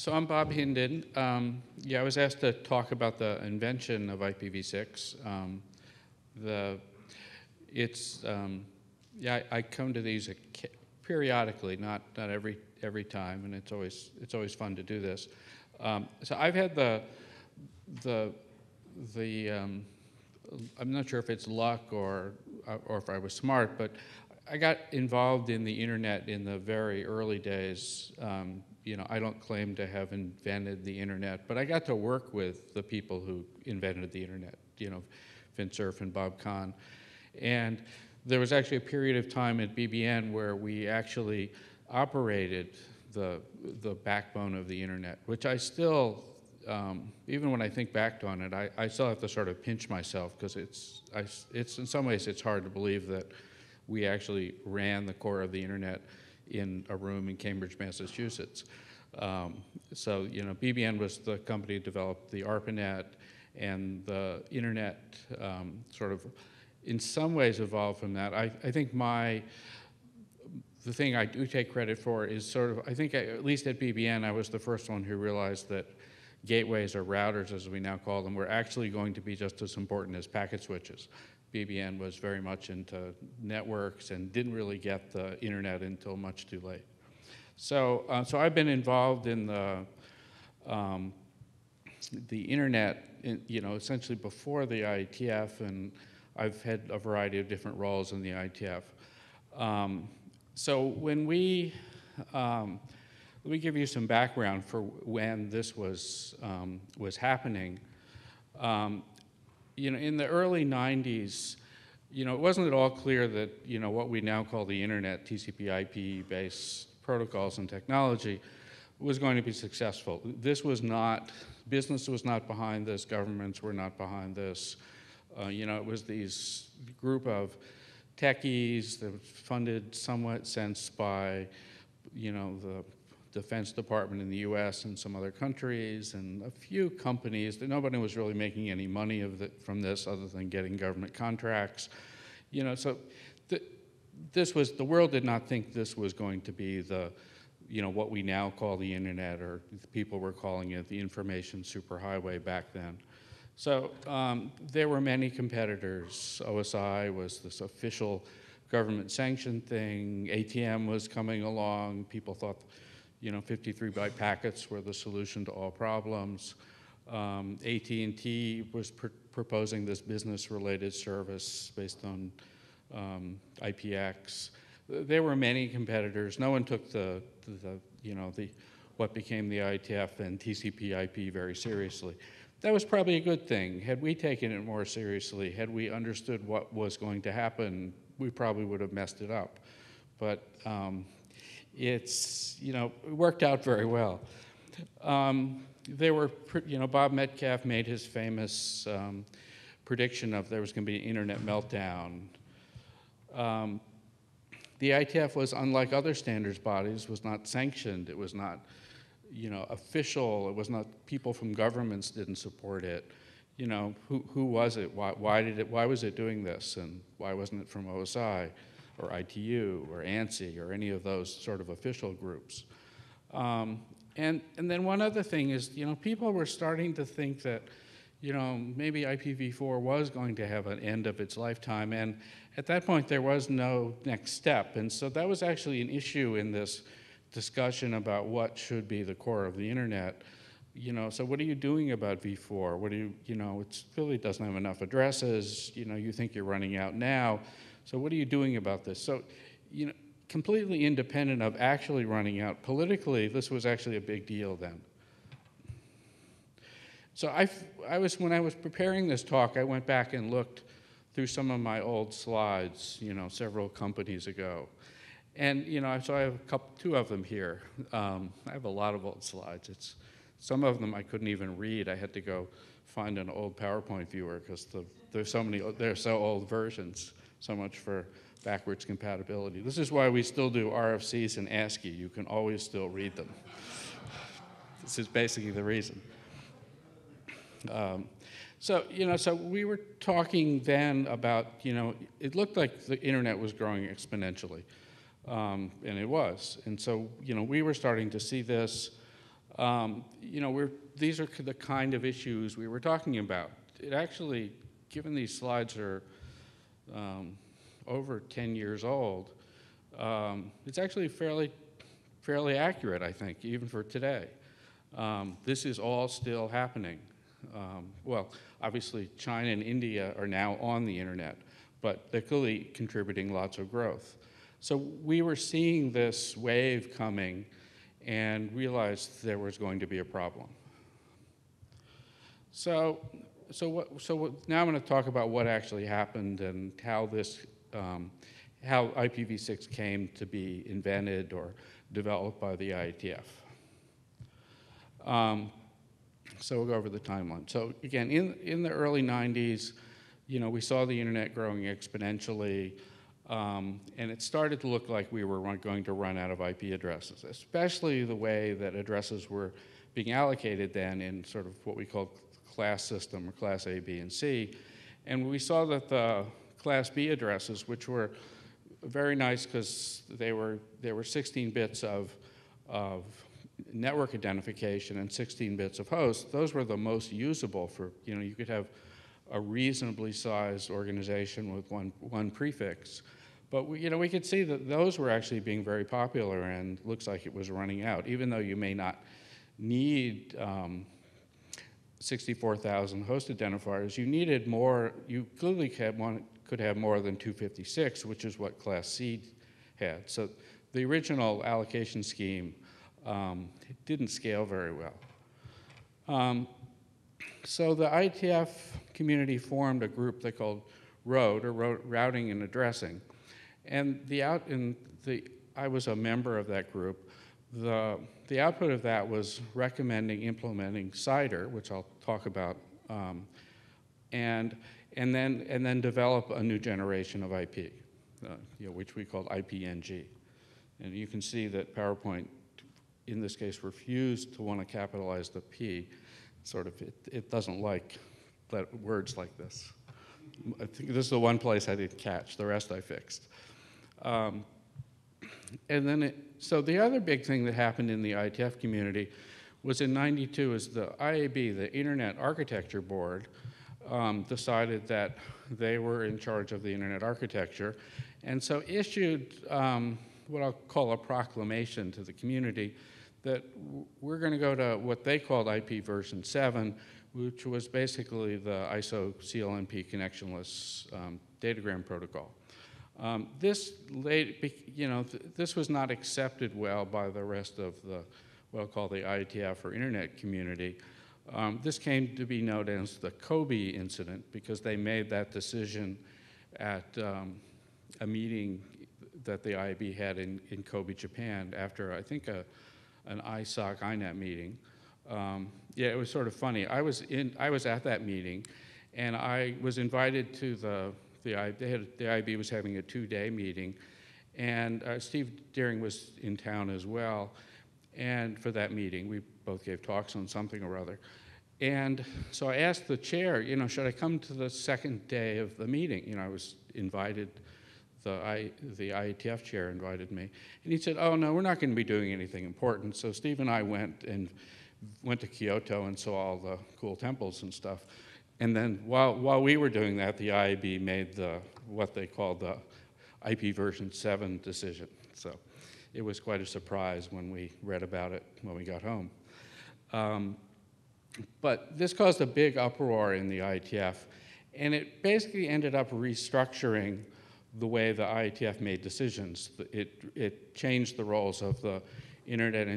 So I'm Bob Hinden. Yeah, I was asked to talk about the invention of IPv6. Yeah, I come to these periodically, not every time, and it's always fun to do this. So I've had I'm not sure if it's luck or if I was smart, but I got involved in the internet in the very early days. I don't claim to have invented the internet, but I got to work with the people who invented the internet, Vint Cerf and Bob Kahn. And there was actually a period of time at BBN where we actually operated the backbone of the internet, which I still, even when I think back on it, I still have to sort of pinch myself, because it's in some ways it's hard to believe that we actually ran the core of the internet in a room in Cambridge, Massachusetts. So BBN was the company that developed the ARPANET, and the internet sort of in some ways evolved from that. I think the thing I do take credit for is sort of, I think at least at BBN, I was the first one who realized that gateways, or routers as we now call them, were actually going to be just as important as packet switches. BBN was very much into networks and didn't really get the internet until much too late. So I've been involved in the internet, essentially before the IETF, and I've had a variety of different roles in the IETF. So when let me give you some background for when this was happening. In the early 90s, it wasn't at all clear that, what we now call the internet, TCP/IP-based protocols and technology, was going to be successful. Business was not behind this, governments were not behind this. It was these group of techies that was funded somewhat sense by, the Defense Department in the US and some other countries, and a few companies. That nobody was really making any money from this other than getting government contracts. So the world did not think this was going to be what we now call the internet, or people were calling it the information superhighway back then. So there were many competitors. OSI was this official government sanctioned thing. ATM was coming along. People thought 53-byte packets were the solution to all problems. AT&T was proposing this business-related service based on IPX. There were many competitors. No one took what became the IETF and TCP/IP very seriously. That was probably a good thing. Had we taken it more seriously, had we understood what was going to happen, we probably would have messed it up. But it worked out very well. Bob Metcalfe made his famous prediction of there was going to be an internet meltdown. The IETF was, unlike other standards bodies, was not sanctioned. It was not, official. It was not, people from governments didn't support it. Who was it? Why was it doing this? And why wasn't it from OSI or ITU or ANSI or any of those sort of official groups? And then one other thing is, people were starting to think that, maybe IPv4 was going to have an end of its lifetime, and at that point there was no next step. And so that was actually an issue in this discussion about what should be the core of the internet. So what are you doing about v4? What do it really doesn't have enough addresses. You think you're running out now. So what are you doing about this? So, completely independent of actually running out, politically, this was actually a big deal then. So when I was preparing this talk, I went back and looked through some of my old slides, several companies ago. And, so I have two of them here. I have a lot of old slides. Some of them I couldn't even read. I had to go find an old PowerPoint viewer, because there's so old versions. So much for backwards compatibility. This is why we still do RFCs in ASCII. You can always still read them. This is basically the reason. So we were talking then about, it looked like the internet was growing exponentially, and it was. And so, we were starting to see this. You know, these are the kind of issues we were talking about. It actually, given these slides are over 10 years old, it's actually fairly accurate, I think, even for today. This is all still happening. Well, obviously, China and India are now on the internet, but they're clearly contributing lots of growth. So we were seeing this wave coming and realized there was going to be a problem. So now I'm going to talk about what actually happened and how how IPv6 came to be invented or developed by the IETF. So we'll go over the timeline. So again, in the early 90s, you know, we saw the internet growing exponentially, and it started to look like we were going to run out of IP addresses, especially the way that addresses were being allocated then in sort of what we call class system, or class A, B, and C. And we saw that the class B addresses, which were very nice because they were 16 bits of network identification and 16 bits of host, those were the most usable for, you know, you could have a reasonably sized organization with one prefix. But we could see that those were actually being very popular, and looks like it was running out, even though you may not need 64,000 host identifiers. You needed more. You clearly could have more than 256, which is what Class C had. So the original allocation scheme didn't scale very well. So the IETF community formed a group they called ROAD, or Routing and Addressing. And I was a member of that group. The output of that was recommending implementing CIDR, which I'll talk about, and then develop a new generation of IP, which we called IPNG. And you can see that PowerPoint, in this case, refused to want to capitalize the P. Sort of, it doesn't like words like this. I think this is the one place I didn't catch. The rest I fixed. And then, so the other big thing that happened in the IETF community was in '92, is the IAB, the Internet Architecture Board, decided that they were in charge of the internet architecture, and so issued what I'll call a proclamation to the community that we're going to go to what they called IP version 7, which was basically the ISO CLNP connectionless datagram protocol. This was not accepted well by the rest of what I'll call the IETF or internet community. This came to be known as the Kobe incident because they made that decision at a meeting that the IAB had in Kobe, Japan, after I think an ISOC INET meeting. Yeah, it was sort of funny. I was at that meeting, and I was invited to the IAB was having a 2-day meeting, and Steve Deering was in town as well. And for that meeting, we both gave talks on something or other. And so I asked the chair, should I come to the second day of the meeting? I was invited. The IETF chair invited me. And he said, oh, no, we're not going to be doing anything important. So Steve and I went to Kyoto and saw all the cool temples and stuff. And then while we were doing that, the IAB made what they called the IP version 7 decision. So it was quite a surprise when we read about it when we got home. But this caused a big uproar in the IETF, and it basically ended up restructuring the way the IETF made decisions. It changed the roles of the Internet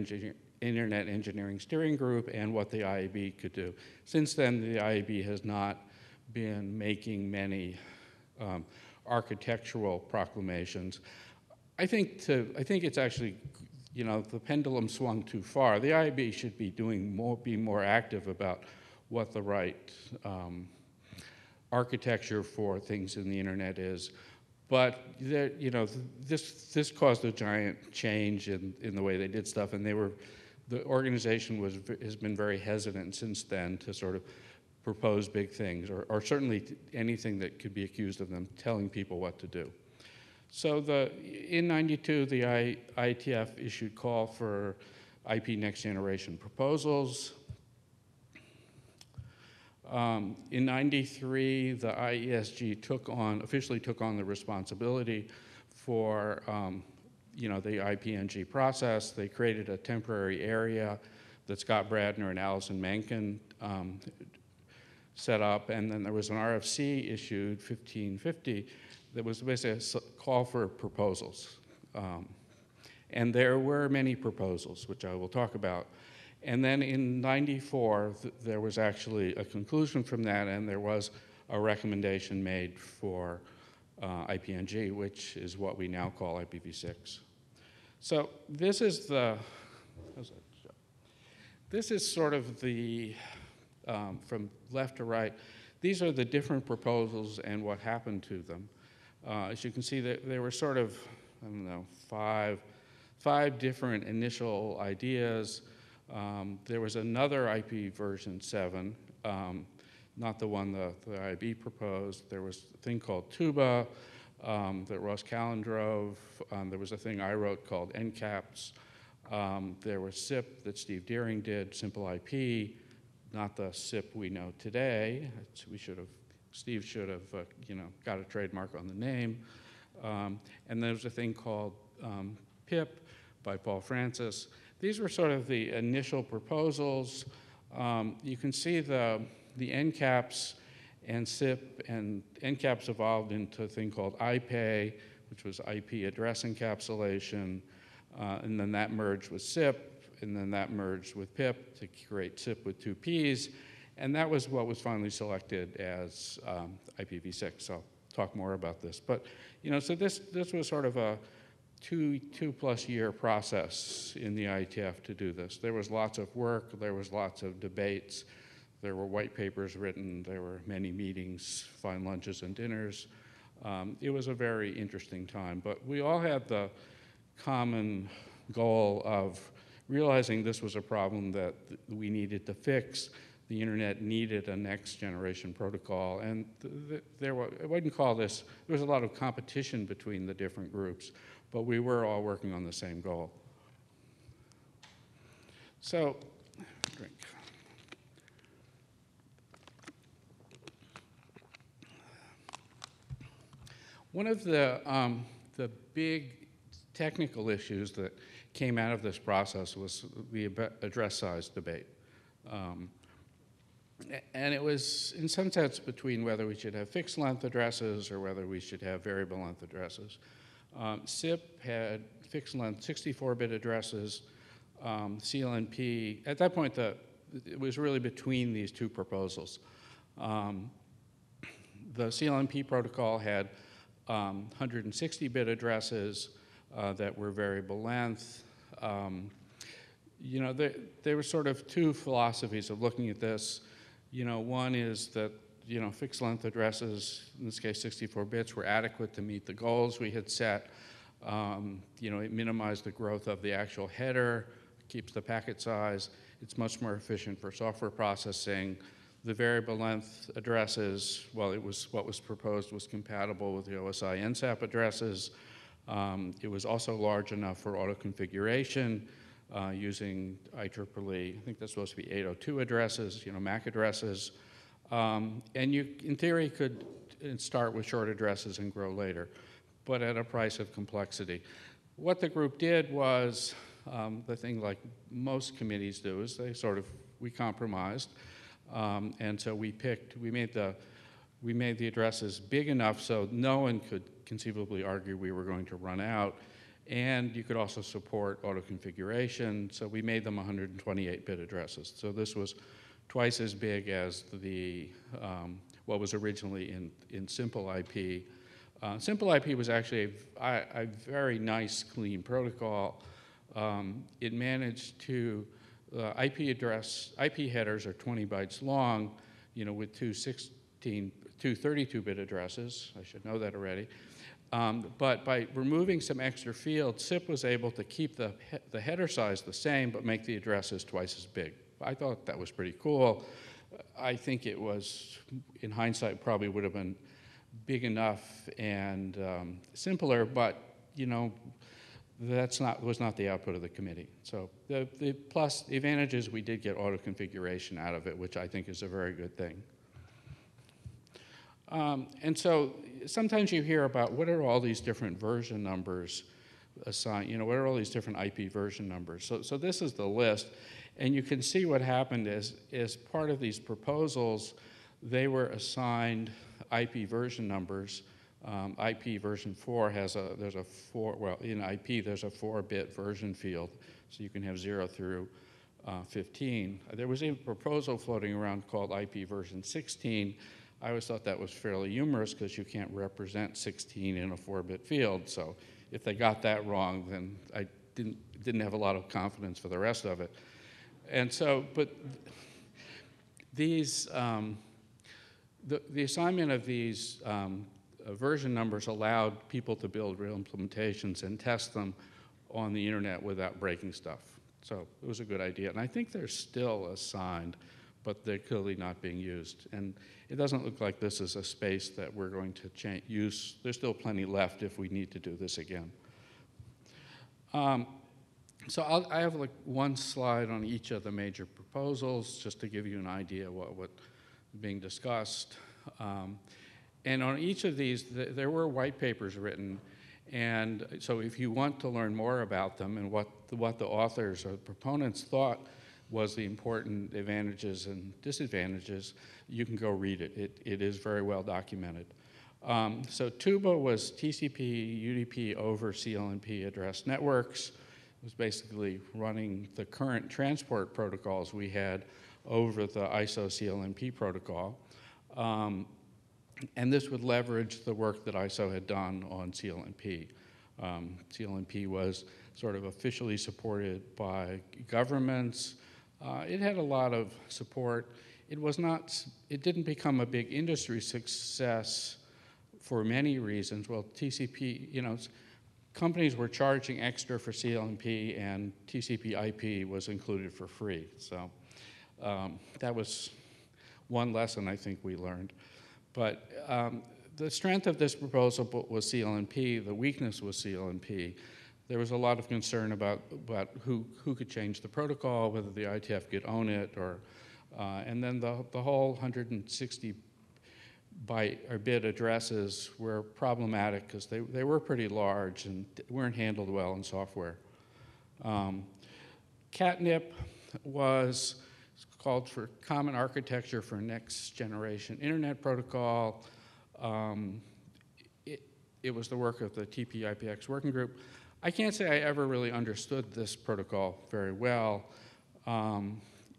Engineering Steering Group and what the IAB could do. Since then, the IAB has not been making many architectural proclamations. I think it's actually, the pendulum swung too far. The IAB should be be more active about what the right architecture for things in the internet is. But this caused a giant change in the way they did stuff, and the organization has been very hesitant since then to sort of propose big things, or certainly anything that could be accused of them telling people what to do. So in '92, the IETF issued call for IP next generation proposals. In '93, the IESG officially took on the responsibility for the IPNG process. They created a temporary area that Scott Bradner and Allison Menken set up, and then there was an RFC issued, 1550, that was basically a call for proposals. And there were many proposals, which I will talk about. And then in '94, there was actually a conclusion from that, and there was a recommendation made for IPNG, which is what we now call IPv6. So this is sort of the, from left to right, these are the different proposals and what happened to them. As you can see, there were sort of, I don't know, five different initial ideas. There was another IP version 7, not the one the IB proposed. There was a thing called Tuba that Ross Callan drove. There was a thing I wrote called NCAPS. There was SIP that Steve Deering did, Simple IP, not the SIP we know today. Steve should have got a trademark on the name. And there was a thing called PIP by Paul Francis. These were sort of the initial proposals. You can see the NCAPS and SIP, and NCAPS evolved into a thing called IPay, which was IP address encapsulation, and then that merged with SIP, and then that merged with PIP to create SIP with 2 Ps, and that was what was finally selected as IPv6. So I'll talk more about this. But so this was sort of a two-plus year process in the IETF to do this. There was lots of work, there was lots of debates, there were white papers written, there were many meetings, fine lunches and dinners. It was a very interesting time, but we all had the common goal of realizing this was a problem that we needed to fix. The internet needed a next generation protocol, and I wouldn't call this, there was a lot of competition between the different groups, but we were all working on the same goal. So, drink. One of the big technical issues that came out of this process was the address size debate. And it was, in some sense, between whether we should have fixed length addresses or whether we should have variable length addresses. SIP had fixed length 64-bit addresses. CLNP, at that point, it was really between these two proposals. The CLNP protocol had 160-bit addresses that were variable length. There were sort of two philosophies of looking at this. One is that fixed length addresses, in this case 64 bits, were adequate to meet the goals we had set. It minimized the growth of the actual header, keeps the packet size. It's much more efficient for software processing. The variable length addresses, well, what was proposed was compatible with the OSI NSAP addresses. It was also large enough for auto configuration using IEEE, I think that's supposed to be 802 addresses, MAC addresses. And you, in theory, could start with short addresses and grow later, but at a price of complexity. What the group did was, the thing like most committees do is we compromised. And so we made the addresses big enough so no one could conceivably argue we were going to run out. And you could also support auto configuration, so we made them 128-bit addresses. So this was twice as big as what was originally in Simple IP. Simple IP was actually a very nice, clean protocol. It managed to, IP headers are 20 bytes long, with two 32-bit addresses. I should know that already. But by removing some extra fields, SIP was able to keep the header size the same, but make the addresses twice as big. I thought that was pretty cool. I think it was, in hindsight, probably would have been big enough and simpler, but was not the output of the committee. So the advantage is we did get auto configuration out of it, which I think is a very good thing. And so sometimes you hear about what are all these different version numbers assigned, what are all these different IP version numbers? So this is the list, and you can see what happened is part of these proposals, they were assigned IP version numbers. IP version 4 there's a 4, well, in IP there's a 4-bit version field, so you can have 0 through 15. There was a proposal floating around called IP version 16. I always thought that was fairly humorous because you can't represent 16 in a 4-bit field, so if they got that wrong, then I didn't have a lot of confidence for the rest of it. And so, but these, the assignment of these version numbers allowed people to build real implementations and test them on the internet without breaking stuff. So it was a good idea. And I think they're still assigned, but they're clearly not being used. And it doesn't look like this is a space that we're going to use. There's still plenty left if we need to do this again. So I have like one slide on each of the major proposals just to give you an idea what's being discussed. And on each of these, there were white papers written. And so if you want to learn more about them and what the authors or proponents thought was the important advantages and disadvantages, you can go read it. It is very well documented. So TUBA was TCP, UDP over CLNP address networks. It was basically running the current transport protocols we had over the ISO CLNP protocol. And this would leverage the work that ISO had done on CLNP. CLNP was sort of officially supported by governments. It had a lot of support. It didn't become a big industry success for many reasons. Well, TCP, companies were charging extra for CLNP, and TCP IP was included for free. So that was one lesson I think we learned. But the strength of this proposal was CLNP. The weakness was CLNP. There was a lot of concern about who could change the protocol, whether the ITF could own it, and then the whole 160 byte or bit addresses were problematic because they were pretty large and weren't handled well in software. Catnip was called for common architecture for next generation internet protocol. It was the work of the TP-IPX working group. I can't say I ever really understood this protocol very well.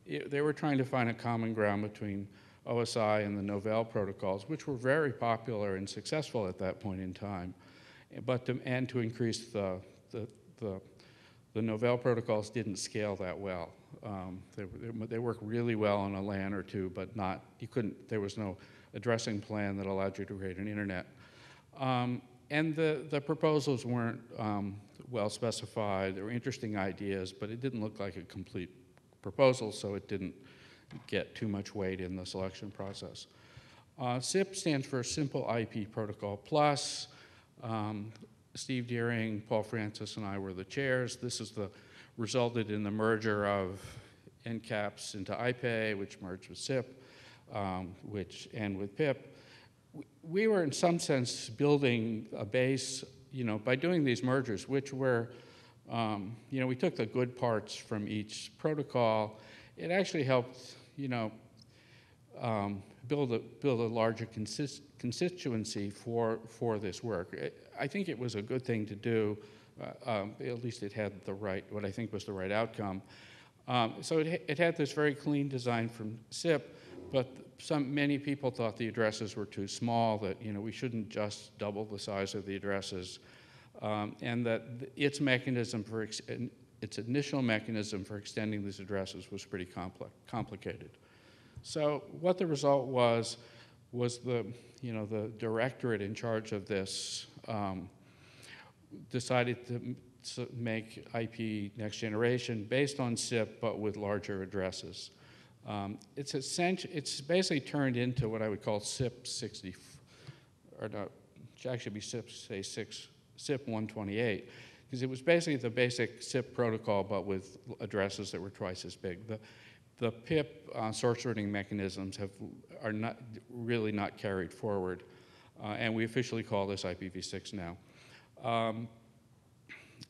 They were trying to find a common ground between OSI and the Novell protocols, which were very popular and successful at that point in time. But to increase the Novell protocols didn't scale that well. They work really well on a LAN or two, but there was no addressing plan that allowed you to create an internet. And the proposals weren't well specified. There were interesting ideas, but it didn't look like a complete proposal, so it didn't get too much weight in the selection process. SIP stands for Simple IP Protocol Plus. Steve Deering, Paul Francis, and I were the chairs. This resulted in the merger of NCAPS into IPE, which merged with SIP, and with PIP. We were, in some sense, building a base, by doing these mergers, which were, we took the good parts from each protocol. It actually helped, build a larger constituency for this work. I think it was a good thing to do. At least it had what I think was the right outcome. So it had this very clean design from SIP, but many people thought the addresses were too small, that we shouldn't just double the size of the addresses, and that its initial mechanism for extending these addresses was pretty complicated. So what the result was the directorate in charge of this decided to make IP next generation based on SIP, but with larger addresses. It's basically turned into what I would call SIP 60, or no, it should actually be SIP 128, because it was basically the basic SIP protocol, but with addresses that were twice as big. The PIP source routing mechanisms are not really not carried forward, and we officially call this IPv6 now.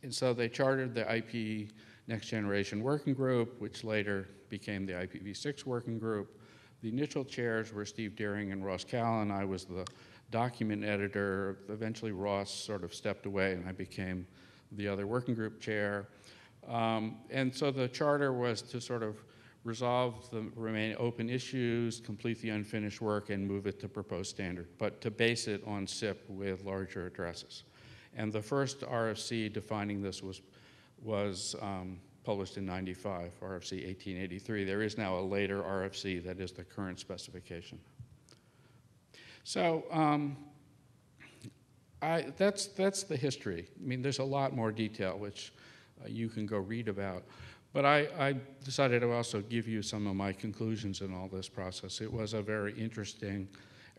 And so they chartered the IP Next Generation Working Group, which later became the IPv6 Working Group. The initial chairs were Steve Deering and Ross Callan. I was the document editor. Eventually Ross sort of stepped away and I became the other working group chair. And so the charter was to sort of resolve the remaining open issues, complete the unfinished work, and move it to proposed standard, but to base it on SIP with larger addresses. And the first RFC defining this was published in '95, RFC 1883. There is now a later RFC that is the current specification. So that's the history. I mean, there's a lot more detail, which you can go read about. But I decided to also give you some of my conclusions in all this process. It was a very interesting,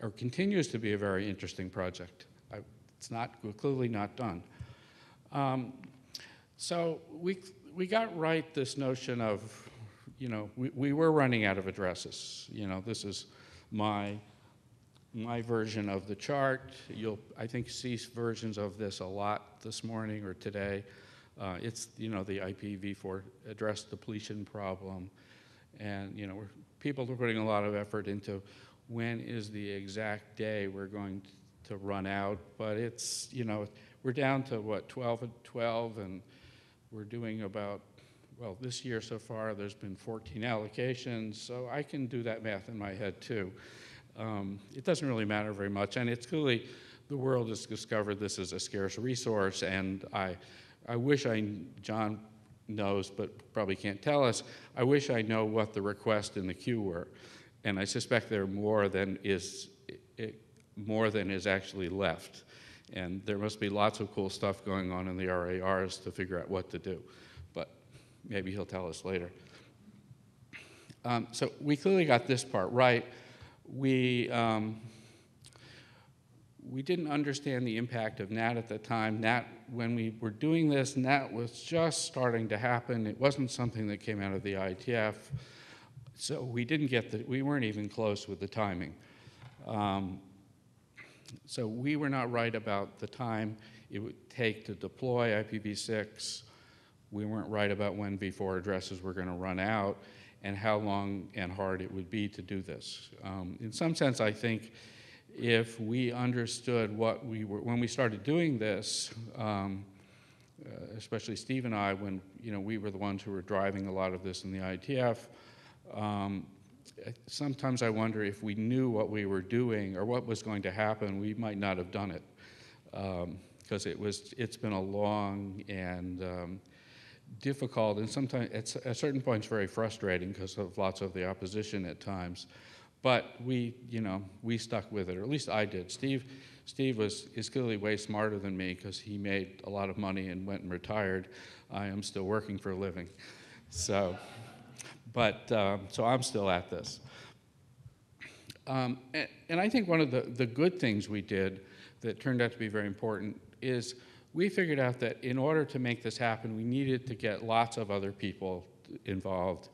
or continues to be a very interesting project. It's clearly not done. So we got right this notion of, we were running out of addresses. This is my version of the chart. You'll, I think, see versions of this a lot this morning or today. It's, the IPv4 address depletion problem. And, people are putting a lot of effort into when is the exact day we're going to run out. But it's, we're down to, what, 12 and 12, and we're doing about, well, this year so far, there's been 14 allocations. So I can do that math in my head, too. It doesn't really matter very much. And it's clearly, the world has discovered this is a scarce resource, and I wish John knows, but probably can't tell us, I wish I know what the requests in the queue were. And I suspect there are more than is actually left. And there must be lots of cool stuff going on in the RARs to figure out what to do. But maybe he'll tell us later. So we clearly got this part right. We didn't understand the impact of NAT at the time. NAT, when we were doing this, NAT was just starting to happen. It wasn't something that came out of the IETF. So we weren't even close with the timing. So we were not right about the time it would take to deploy IPv6. We weren't right about when v4 addresses were going to run out and how long and hard it would be to do this. In some sense, I think if we understood what when we started doing this, especially Steve and I, when we were the ones who were driving a lot of this in the IETF, sometimes I wonder if we knew what we were doing or what was going to happen, we might not have done it, because it's been a long and difficult, and sometimes at certain points very frustrating because of lots of the opposition at times. But we stuck with it, or at least I did. Steve is clearly way smarter than me because he made a lot of money and went and retired. I am still working for a living, so I'm still at this. And I think one of the good things we did that turned out to be very important is we figured out that in order to make this happen, we needed to get lots of other people involved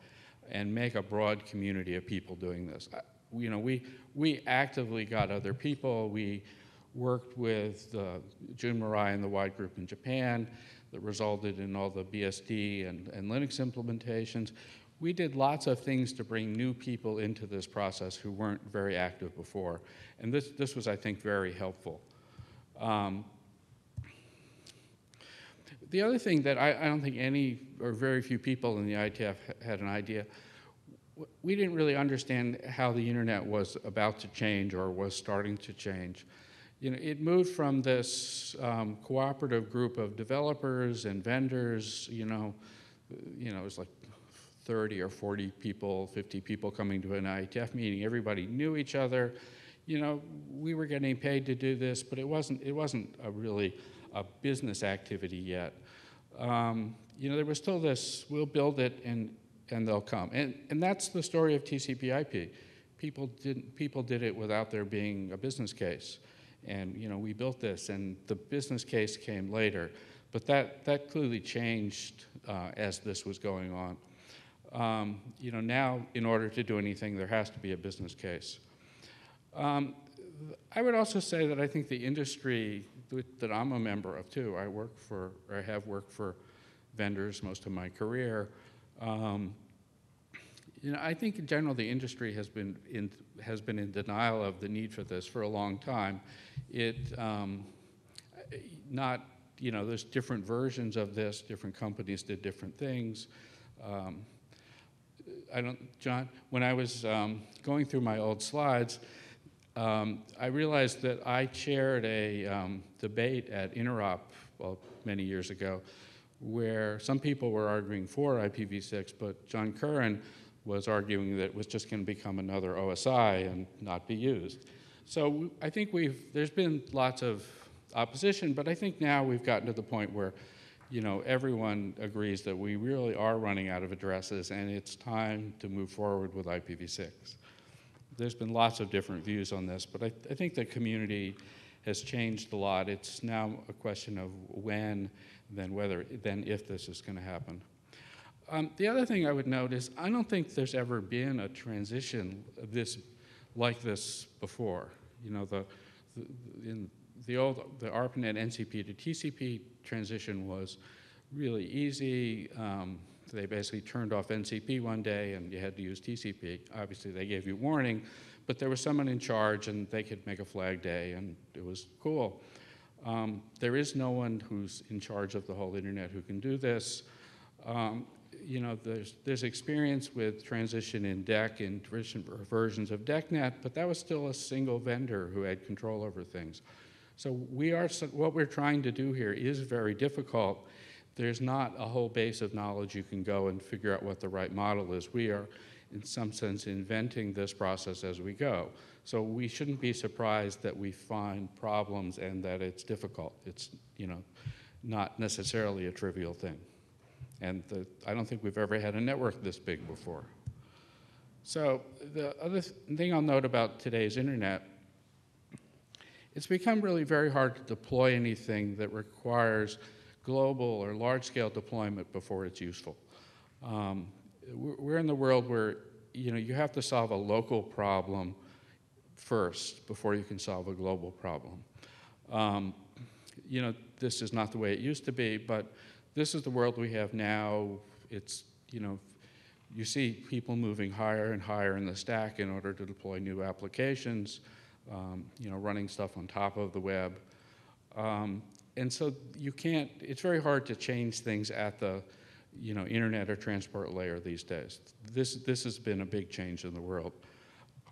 and make a broad community of people doing this. We actively got other people. We worked with Jun Murai and the wide group in Japan that resulted in all the BSD and Linux implementations. We did lots of things to bring new people into this process who weren't very active before. And this was, I think, very helpful. The other thing that I don't think any or very few people in the IETF had an idea, we didn't really understand how the internet was about to change or was starting to change. It moved from this cooperative group of developers and vendors, it was like 30 or 40 people, 50 people coming to an IETF meeting. Everybody knew each other. We were getting paid to do this, but it wasn't really a business activity yet. There was still this, we'll build it and they'll come. And that's the story of TCP/IP. People did it without there being a business case. And we built this, and the business case came later. But that clearly changed as this was going on. You know, now in order to do anything, there has to be a business case. I would also say that I think the industry that I'm a member of too, I have worked for vendors most of my career. You know, I think in general the industry has been in denial of the need for this for a long time. You know, there's different versions of this. Different companies did different things. John, when I was going through my old slides, I realized that I chaired a debate at Interop, well, many years ago, where some people were arguing for IPv6, but John Curran was arguing that it was just going to become another OSI and not be used. So I think there's been lots of opposition, but I think now we've gotten to the point where, you know, everyone agrees that we really are running out of addresses and it's time to move forward with IPv6. There's been lots of different views on this, but I think the community has changed a lot. It's now a question of when, then if this is going to happen. The other thing I would note is I don't think there's ever been a transition like this before. You know, in the ARPANET NCP to TCP transition was really easy. They basically turned off NCP one day and you had to use TCP. Obviously they gave you warning, but there was someone in charge and they could make a flag day and it was cool. There is no one who's in charge of the whole internet who can do this. You know, there's experience with transition in DEC and different versions of DECnet, but that was still a single vendor who had control over things. So what we're trying to do here is very difficult. There's not a whole base of knowledge you can go and figure out what the right model is. We are, in some sense, inventing this process as we go. So we shouldn't be surprised that we find problems and that it's difficult. It's, you know, not necessarily a trivial thing. And I don't think we've ever had a network this big before. So the other thing I'll note about today's internet, it's become really very hard to deploy anything that requires global or large-scale deployment before it's useful. We're in the world where, you know, you have to solve a local problem first before you can solve a global problem. You know, this is not the way it used to be, but this is the world we have now. It's, you know, you see people moving higher and higher in the stack in order to deploy new applications, you know, running stuff on top of the web. And so you can't, it's very hard to change things at the, you know, internet or transport layer these days. This has been a big change in the world.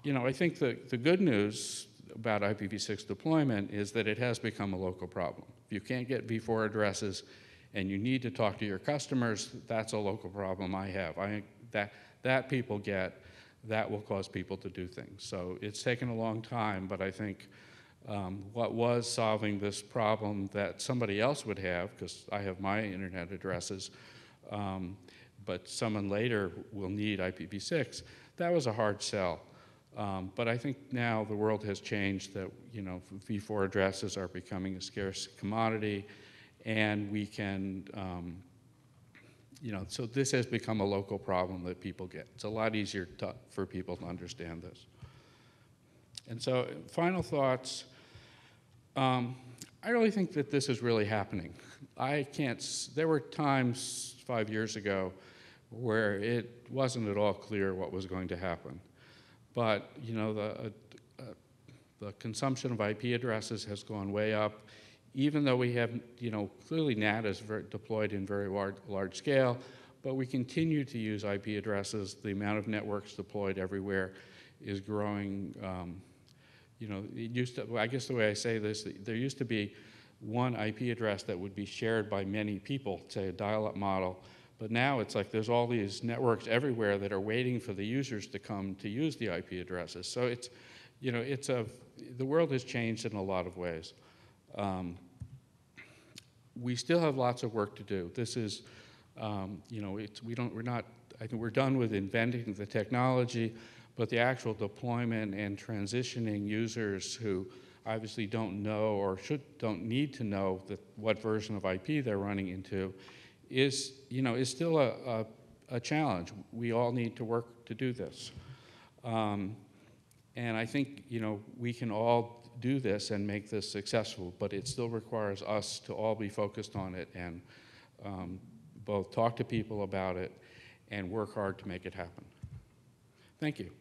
You know, I think the good news about IPv6 deployment is that it has become a local problem. If you can't get v4 addresses and you need to talk to your customers, that's a local problem I have. I think that people get, that will cause people to do things. So it's taken a long time, but I think what was solving this problem that somebody else would have, because I have my internet addresses, but someone later will need IPv6, that was a hard sell. But I think now the world has changed that, you know, v4 addresses are becoming a scarce commodity, and we can, you know, so this has become a local problem that people get. It's a lot easier for people to understand this. And so, final thoughts. I really think that this is really happening. There were times 5 years ago where it wasn't at all clear what was going to happen. But, you know, the consumption of IP addresses has gone way up. Even though we have, you know, clearly NAT is deployed in very large scale, but we continue to use IP addresses. The amount of networks deployed everywhere is growing. You know, it used to, I guess the way I say this, there used to be one IP address that would be shared by many people, say a dial-up model, but now it's like there's all these networks everywhere that are waiting for the users to come to use the IP addresses. So it's, you know, the world has changed in a lot of ways. We still have lots of work to do. This is, you know, I think we're done with inventing the technology, but the actual deployment and transitioning users who obviously don't know or don't need to know what version of IP they're running into is still a challenge. We all need to work to do this. And I think, we can all do this and make this successful, but it still requires us to all be focused on it and both talk to people about it and work hard to make it happen. Thank you.